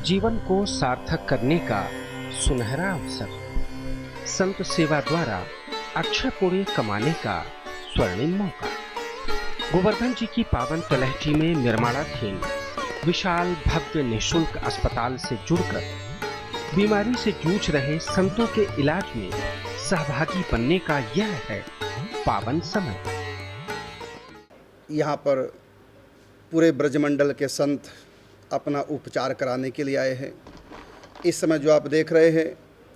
जीवन को सार्थक करने का सुनहरा अवसर। संत सेवा द्वारा अक्षय पुण्य कमाने का स्वर्णिम मौका। गोवर्धन जी की पावन तलहटी में निर्माणाधीन विशाल भव्य निःशुल्क अस्पताल से जुड़कर बीमारी से जूझ रहे संतों के इलाज में सहभागी बनने का यह है पावन समय। यहाँ पर पूरे ब्रजमंडल के संत अपना उपचार कराने के लिए आए हैं। इस समय जो आप देख रहे हैं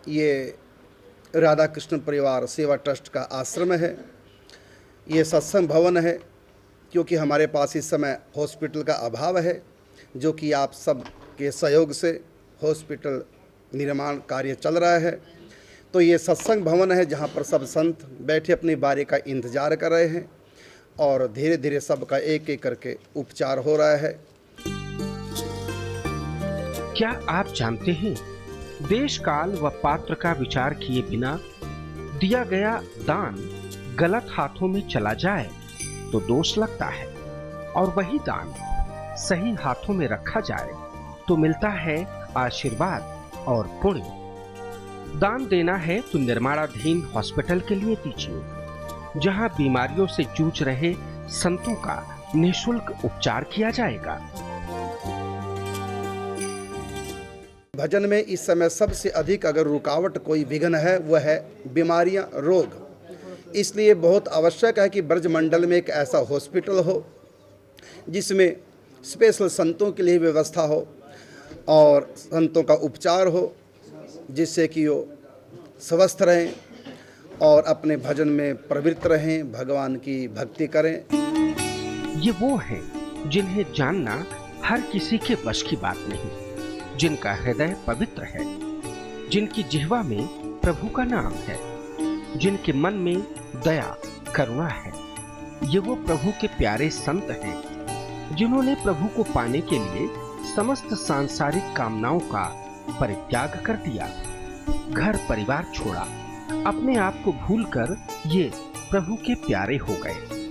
ये राधा कृष्ण परिवार सेवा ट्रस्ट का आश्रम है। ये सत्संग भवन है क्योंकि हमारे पास इस समय हॉस्पिटल का अभाव है, जो कि आप सब के सहयोग से हॉस्पिटल निर्माण कार्य चल रहा है। तो ये सत्संग भवन है जहाँ पर सब संत बैठे अपनी बारी का इंतज़ार कर रहे हैं और धीरे धीरे सबका एक एक करके उपचार हो रहा है। क्या आप जानते हैं, देश काल व पात्र का विचार किए बिना दिया गया दान गलत हाथों में चला जाए तो दोष लगता है, और वही दान सही हाथों में रखा जाए तो मिलता है आशीर्वाद और पुण्य। दान देना है तो निर्माणाधीन हॉस्पिटल के लिए दीजिए, जहां बीमारियों से जूझ रहे संतों का निःशुल्क उपचार किया जाएगा। भजन में इस समय सबसे अधिक अगर रुकावट कोई विघ्न है वह है बीमारियां, रोग। इसलिए बहुत आवश्यक है कि ब्रजमंडल में एक ऐसा हॉस्पिटल हो जिसमें स्पेशल संतों के लिए व्यवस्था हो और संतों का उपचार हो, जिससे कि वो स्वस्थ रहें और अपने भजन में प्रवृत्त रहें, भगवान की भक्ति करें। ये वो हैं जिन्हें जानना हर किसी के वश की बात नहीं, जिनका हृदय पवित्र है, जिनकी जिह्वा में प्रभु का नाम है, जिनके मन में दया करुणा है। ये वो प्रभु के प्यारे संत हैं जिन्होंने प्रभु को पाने के लिए समस्त सांसारिक कामनाओं का परित्याग कर दिया, घर परिवार छोड़ा, अपने आप को भूलकर ये प्रभु के प्यारे हो गए।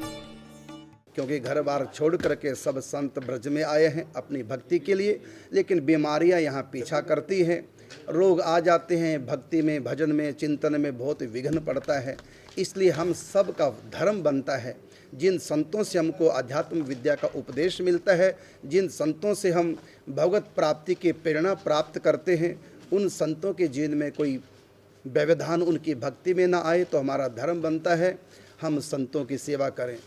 क्योंकि घर बार छोड़ करके सब संत ब्रज में आए हैं अपनी भक्ति के लिए, लेकिन बीमारियां यहाँ पीछा करती हैं, रोग आ जाते हैं, भक्ति में, भजन में, चिंतन में बहुत विघ्न पड़ता है। इसलिए हम सब का धर्म बनता है, जिन संतों से हमको आध्यात्म विद्या का उपदेश मिलता है, जिन संतों से हम भगवत प्राप्ति की प्रेरणा प्राप्त करते हैं, उन संतों के जीवन में कोई व्यवधान उनकी भक्ति में ना आए, तो हमारा धर्म बनता है हम संतों की सेवा करें।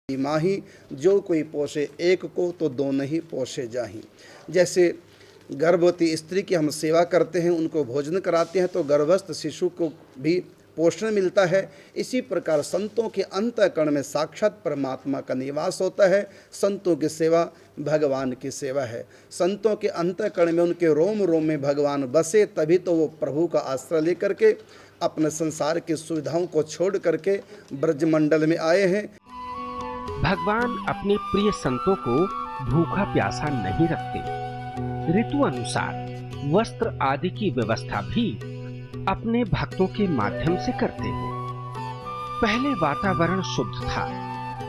माही जो कोई पोषे एक को तो दो नहीं पोषे जाही। जैसे गर्भवती स्त्री की हम सेवा करते हैं, उनको भोजन कराते हैं तो गर्भस्थ शिशु को भी पोषण मिलता है। इसी प्रकार संतों के अंतःकरण में साक्षात परमात्मा का निवास होता है। संतों की सेवा भगवान की सेवा है। संतों के अंतःकरण में, उनके रोम रोम में भगवान बसे, तभी तो वो प्रभु का आश्रय लेकर के अपने संसार की सुविधाओं को छोड़ करके ब्रजमंडल में आए हैं। भगवान अपने प्रिय संतों को भूखा प्यासा नहीं रखते। ऋतु अनुसार वस्त्र आदि की व्यवस्था भी अपने भक्तों के माध्यम से करते हैं। पहले वातावरण शुद्ध था,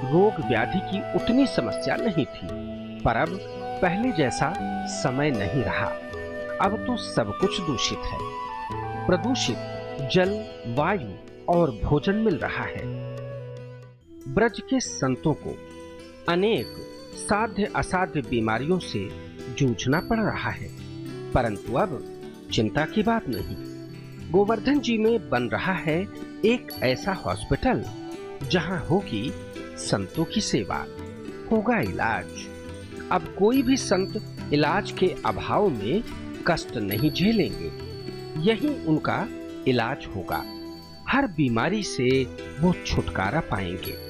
रोग व्याधि की उतनी समस्या नहीं थी, पर अब पहले जैसा समय नहीं रहा। अब तो सब कुछ दूषित है, प्रदूषित जल, वायु और भोजन मिल रहा है। ब्रज के संतों को अनेक साध्य असाध्य बीमारियों से जूझना पड़ रहा है, परंतु अब चिंता की बात नहीं। गोवर्धन जी में बन रहा है एक ऐसा हॉस्पिटल जहां होगी संतों की सेवा, होगा इलाज। अब कोई भी संत इलाज के अभाव में कष्ट नहीं झेलेंगे, यही उनका इलाज होगा। हर बीमारी से वो छुटकारा पाएंगे।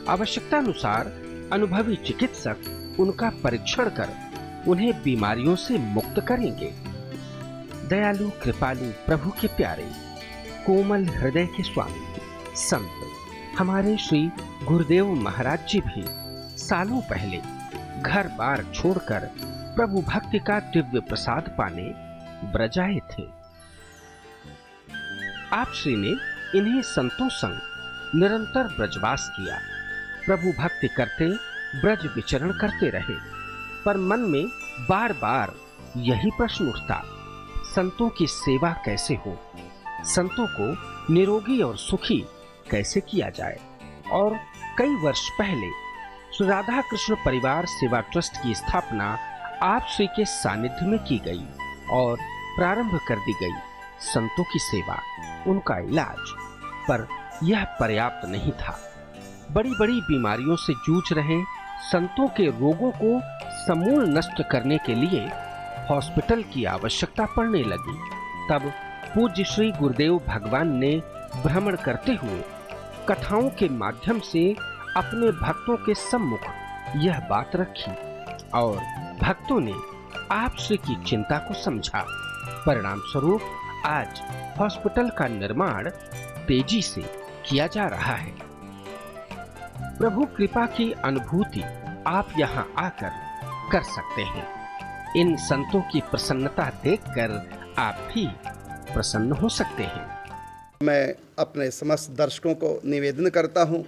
आवश्यकता अनुसार अनुभवी चिकित्सक उनका परीक्षण कर उन्हें बीमारियों से मुक्त करेंगे। दयालु कृपालु प्रभु के प्यारे, कोमल हृदय के स्वामी संत हमारे श्री गुरुदेव महाराज जी भी सालों पहले घर बार छोड़कर प्रभु भक्ति का दिव्य प्रसाद पाने ब्रज आए थे। आप श्री ने इन्हीं संतों संग निरंतर ब्रजवास किया। प्रभु भक्ति करते ब्रज विचरण करते रहे, पर मन में बार बार यही प्रश्न उठता, संतों की सेवा कैसे हो, संतों को निरोगी और सुखी कैसे किया जाए। और कई वर्ष पहले श्री राधा कृष्ण परिवार सेवा ट्रस्ट की स्थापना आप श्री के सानिध्य में की गई और प्रारंभ कर दी गई संतों की सेवा, उनका इलाज। पर यह पर्याप्त नहीं था। बड़ी बड़ी बीमारियों से जूझ रहे संतों के रोगों को समूल नष्ट करने के लिए हॉस्पिटल की आवश्यकता पड़ने लगी। तब पूज्य श्री गुरुदेव भगवान ने भ्रमण करते हुए कथाओं के माध्यम से अपने भक्तों के सम्मुख यह बात रखी और भक्तों ने आप श्री की चिंता को समझा। परिणाम स्वरूप आज हॉस्पिटल का निर्माण तेजी से किया जा रहा है। प्रभु कृपा की अनुभूति आप यहाँ आकर कर सकते हैं। इन संतों की प्रसन्नता देखकर आप भी प्रसन्न हो सकते हैं। मैं अपने समस्त दर्शकों को निवेदन करता हूँ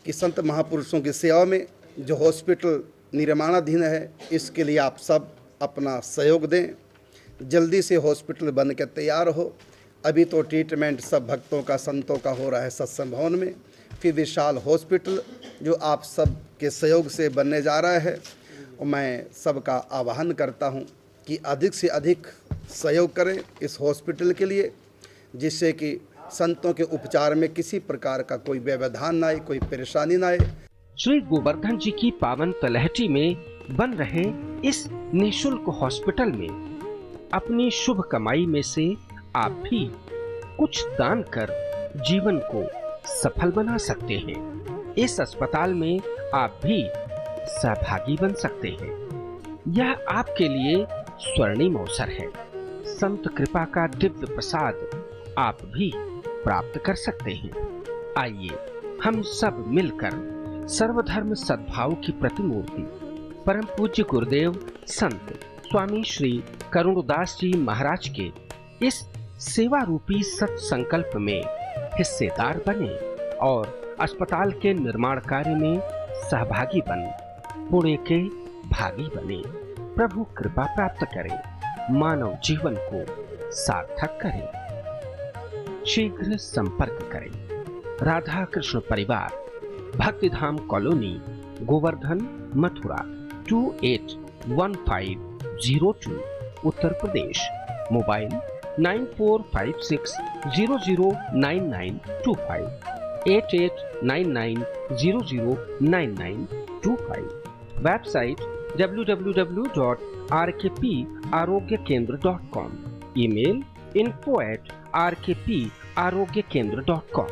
कि संत महापुरुषों की सेवा में जो हॉस्पिटल निर्माणाधीन है, इसके लिए आप सब अपना सहयोग दें। जल्दी से हॉस्पिटल बन के तैयार हो। अभी तो ट्रीटमेंट सब भक्तों का, संतों का हो रहा है सत्संग भवन में, फिर विशाल हॉस्पिटल जो आप सब के सहयोग से बनने जा रहा है। और मैं सबका आह्वान करता हूं कि अधिक से अधिक सहयोग करें इस हॉस्पिटल के लिए, जिससे कि संतों के उपचार में किसी प्रकार का कोई व्यवधान ना आए, कोई परेशानी ना आए। श्री गोवर्धन जी की पावन तलहटी में बन रहे इस निःशुल्क हॉस्पिटल में अपनी शुभ कमाई में से आप भी कुछ दान कर जीवन को सफल बना सकते हैं। इस अस्पताल में आप भी सहभागी बन सकते हैं। यह आपके लिए स्वर्णिम अवसर है। संत कृपा का दिव्य प्रसाद आप भी प्राप्त कर सकते हैं। आइए हम सब मिलकर सर्वधर्म सद्भाव की प्रतिमूर्ति परम पूज्य गुरुदेव संत स्वामी श्री करुणदास जी महाराज के इस सेवा रूपी सत संकल्प में हिस्सेदार बने और अस्पताल के निर्माण कार्य में सहभागी बन पुण्य के भागी बने। प्रभु कृपा प्राप्त करें, मानव जीवन को सार्थक करें। शीघ्र संपर्क करें। Radha Krishna Parivar, Bhaktidham colony, Govardhan, Mathura 281502, Uttar Pradesh. Mobile 9456009925, 8899009925। Website www.rkparogyaKendra.com। Email info@rkparogyaKendra.com।